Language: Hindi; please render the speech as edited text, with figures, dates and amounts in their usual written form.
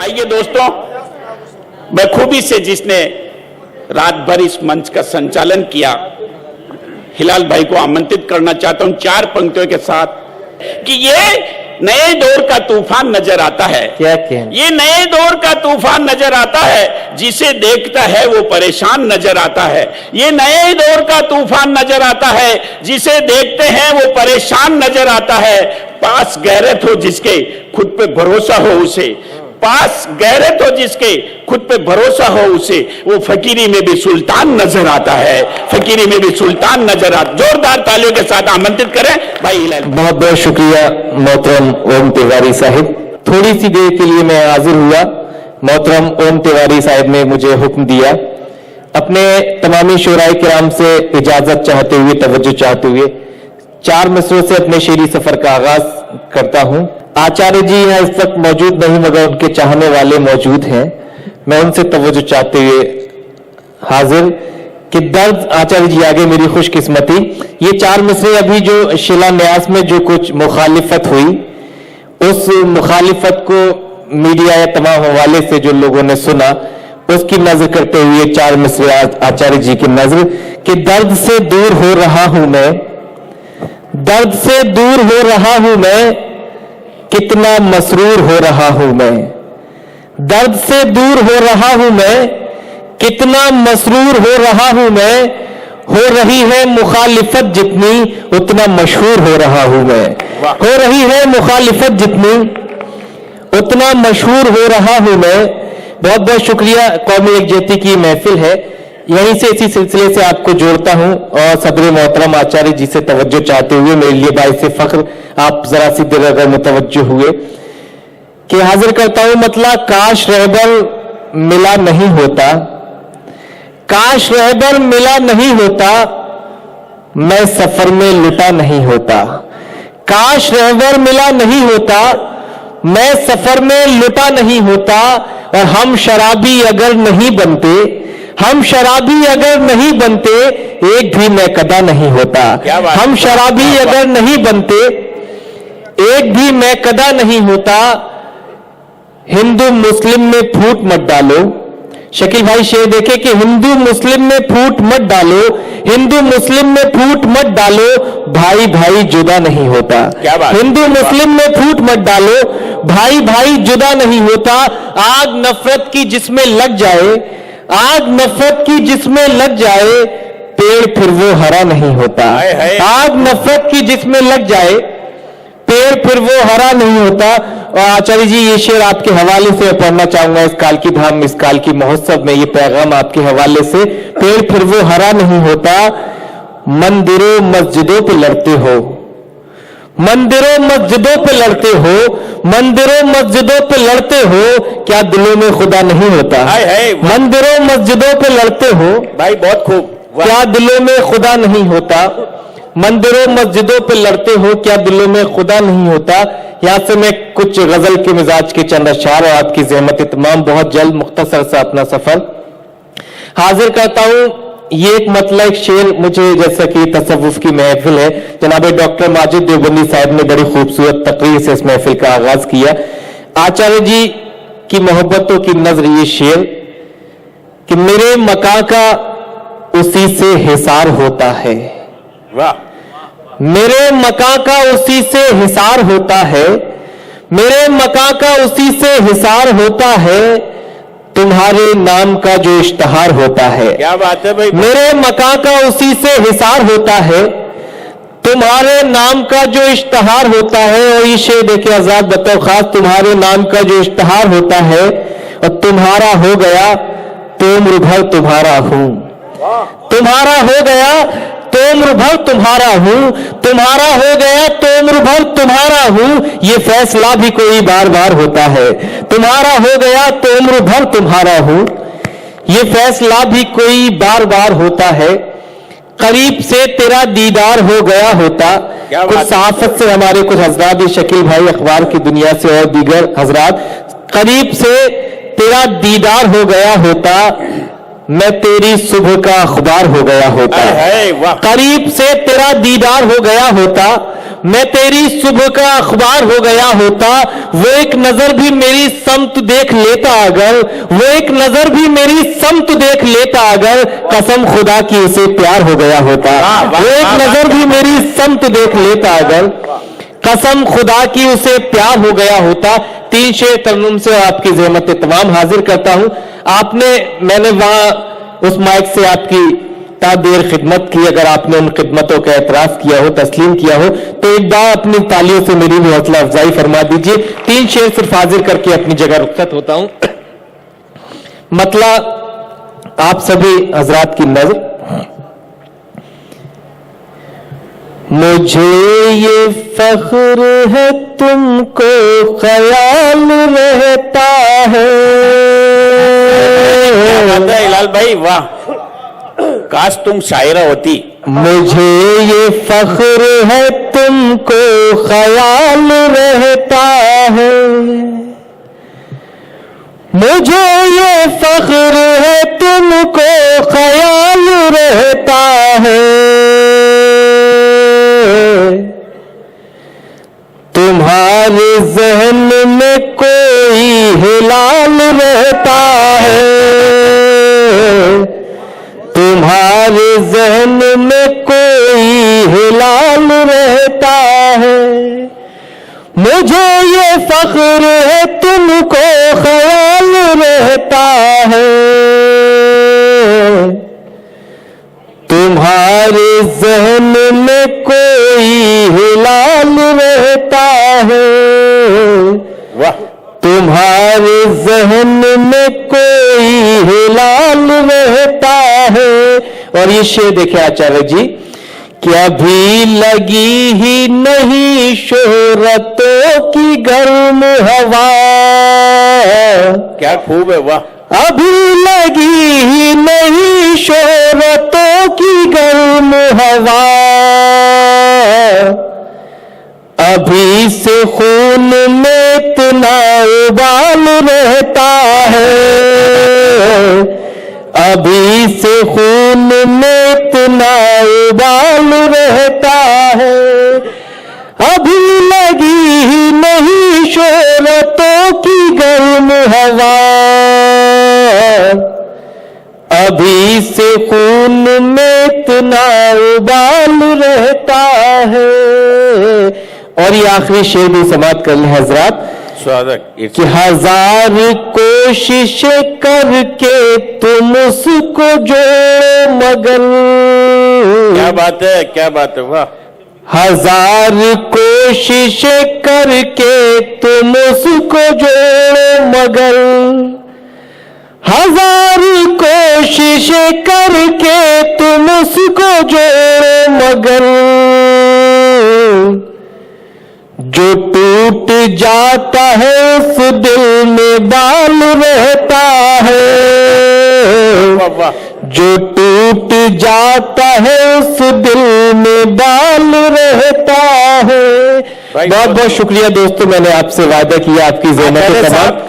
आइए दोस्तों, बखूबी से जिसने रात भर इस मंच का संचालन किया, हिलाल भाई को आमंत्रित करना चाहता हूं 4 पंक्तियों के साथ कि ये नए दौर का तूफान नजर आता है। क्या कहें? ये नए दौर का तूफान नजर आता है, जिसे देखता है वो परेशान नजर आता है। ये नए दौर का तूफान नजर आता है, जिसे देखते हैं वो परेशान नजर आता है। पास गैरत हो जिसके खुद पे भरोसा हो उसे, पास गैरत हो जिसके खुद पे भरोसा हो उसे, वो फकीरी में भी सुल्तान नजर आता है, फकीरी में भी सुल्तान नजर आता। जोरदार तालियों के साथ आमंत्रित करें भाई हिलाल। बहुत बहुत शुक्रिया मोहतरम ओम तिवारी साहिब। थोड़ी सी देर के लिए मैं हाजिर हुआ, मोहतरम ओम तिवारी साहिब ने मुझे हुक्म दिया, अपने तमामी शोराए किराम से इजाजत चाहते हुए, तवज्जो चाहते हुए 4 मिसरों से अपने शेरी सफर का आगाज करता हूं। आचार्य जी यहाँ इस वक्त मौजूद नहीं, मगर उनके चाहने वाले मौजूद हैं। मैं उनसे तवज्जो चाहते हुए हाजिर कि दर्द आचार्य जी आगे मेरी खुशकिस्मती। ये 4 मिसरे अभी जो शिलान्यास में जो कुछ मुखालिफत हुई, उस मुखालिफत को मीडिया या तमाम हवाले से जो लोगों ने सुना, उसकी नजर करते हुए 4 मिसरे आचार्य जी की नजर कि दर्द से दूर हो रहा हूं मैं, दर्द से दूर हो रहा हूं मैं, कितना मसरूर हो रहा हूं मैं। दर्द से दूर हो रहा हूं मैं, कितना मसरूर हो रहा हूं मैं। हो रही है मुखालिफत जितनी, उतना मशहूर हो रहा हूं मैं। हो रही है मुखालिफत जितनी, उतना मशहूर हो रहा हूं मैं। बहुत बहुत शुक्रिया। कौमी एकजुटती की महफिल है, यहीं से इसी सिलसिले से आपको जोड़ता हूं और सदर मोहतरम आचार्य जी से तवज्जो चाहते हुए मेरे लिए बाइस फख्र, आप जरा सी देर अगर मुतवज्जो हुए कि हाजिर करता हूं मतला काश रहबर मिला नहीं होता, काश रहबर मिला नहीं होता, मैं सफर में लुटा नहीं होता। काश रहबर मिला नहीं होता, मैं सफर में लुटा नहीं होता। और हम शराबी अगर नहीं बनते, हम शराबी अगर नहीं बनते, एक भी मैं कदा नहीं होता। हम शराबी अगर नहीं बनते, एक भी मैं कदा नहीं होता। हिंदू मुस्लिम में फूट मत डालो, शकील भाई शेर देखे कि हिंदू मुस्लिम में फूट मत डालो, हिंदू मुस्लिम में फूट मत डालो, भाई भाई जुदा नहीं होता। हिंदू मुस्लिम में फूट मत डालो, भाई भाई जुदा नहीं होता। आग नफरत की जिसमें लग जाए, आग नफरत की जिसमें लग जाए, पेड़ फिर वो हरा नहीं होता। आग नफरत की जिसमें लग जाए, पेड़ फिर वो हरा नहीं होता। और आचार्य जी ये शेर आपके हवाले से पढ़ना चाहूंगा, इस काल की धाम, इस काल की महोत्सव में ये पैगाम आपके हवाले से। पेड़ फिर वो हरा नहीं होता, मंदिरों मस्जिदों पे लड़ते हो, मंदिरों मस्जिदों पे लड़ते हो, मंदिरों मस्जिदों पे लड़ते हो, क्या दिलों में खुदा नहीं होता। मंदिरों मस्जिदों पे लड़ते हो भाई, बहुत खूब। क्या दिलों में खुदा नहीं होता। मंदिरों मस्जिदों पे लड़ते हो, क्या दिलों में खुदा नहीं होता। यहां से मैं कुछ गजल के मिजाज के चंद अशआर और आपकी ज़हमत तमाम बहुत जल्द मुख्तसर सा अपना सफर हाजिर करता हूं। ये एक मतलब एक शेर मुझे, जैसा कि तसव्वुफ की महफिल है, जनाब डॉक्टर माजिद देवबंदी साहब ने बड़ी खूबसूरत तकरीर से इस महफिल का आगाज किया। आचार्य जी की मोहब्बतों की नजर ये शेर कि मेरे मकां का उसी से हिसार होता है, मेरे मकां का उसी से हिसार होता है, मेरे मकां का उसी से हिसार होता है, तुम्हारे नाम का जो इश्तहार होता है। क्या बात है भाई। मेरे मकां का उसी से हिसार होता है, तुम्हारे नाम का जो इश्तहार होता है। और ये शेर देखे आजाद बताओ खास, तुम्हारे नाम का जो इश्तहार होता है, और तुम्हारा हो गया तो उम्र भर तुम्हारा हूं, तुम्हारा हो गया तो उम्र भर तुम्हारा हूं, तुम्हारा हो गया तो उम्र भर तुम्हारा हूं। ये फैसला भी कोई बार बार होता है, तुम्हारा हो गया तो उम्र भर तुम्हारा हूं, ये फैसला भी कोई बार बार होता है। करीब से तेरा दीदार हो गया होता। कुछ सहाफत से हमारे कुछ हजरात, ये शकील भाई अखबार की दुनिया से और दीगर हजरात, करीब से तेरा दीदार हो गया होता, मैं तेरी सुबह का अखबार हो गया होता। करीब से तेरा दीदार हो गया होता, मैं तेरी सुबह का अखबार हो गया होता, वो एक नजर भी मेरी समत देख लेता अगर, वो एक नजर भी मेरी समत देख लेता अगर, कसम खुदा की उसे प्यार हो गया होता। वो एक नजर भी मेरी समत देख लेता अगर, कसम खुदा की उसे प्यार हो गया होता। 3 शेर तरन्नुम से आपकी ज़हमत तमाम हाजिर करता हूं। मैंने वहां उस माइक से आपकी देर खिदमत की, अगर आपने उन खिदमतों का एतराफ किया हो, तस्लीम किया हो, तो एक बार अपनी तालियों से मेरी भी हौसला अफजाई फरमा दीजिए। 3 शेर सिर्फ हाजिर करके अपनी जगह रुखसत होता हूं। मतलब आप सभी हजरात की नजर, मुझे ये फख्र है तुमको ख्याल रहता है। क्या बात है हिलाल भाई, वाह, काश तुम शायरा होती। मुझे ये फख्र है तुमको ख्याल रहता है, मुझे ये फख्र है तुमको ख्याल रहता है। तुम्हारे जहन में कोई हिलाल रहता है, तुम्हारे जहन में कोई हिलाल रहता है। मुझे ये फख्र है तुमको ख्याल रहता है, तुम्हारे जहन में कोई हिलाल रहता है। वाह, तुम्हारे जहन में कोई हिलाल रहता है। और ये शेर देखे आचार्य जी, कि अभी लगी ही नहीं शोहरतों की गर्म हवा। क्या खूब है, वाह, अभी लगी ही नहीं शोहरतों की गर्म हवा, अभी से खून में इतना उबाल रहता है, अभी से खून में इतना उबाल रहता है। अभी लगी ही नहीं शोहरतों की गर्म हवा, अभी से खून में इतना उबाल रहता है। और ये आखिरी शेर भी समाप्त कर लें हजरात, स्वागत कि 1000 कोशिशें करके तुम उसको जोड़ो मगर। क्या बात है, क्या बात है, वाह, 1000 कोशिशें करके तुम उसको जोड़ो मगर, 1000 कोशिशें करके तुम उसको जोड़ो मगर, जो टूट जाता है उस दिल में बाल रहता है, वाह, वाह, जो टूट जाता है उस दिल में बाल रहता है। बहुत बहुत शुक्रिया दोस्तों, मैंने आपसे वादा किया आपकी ज़हमत आचार्य तमाम साहब,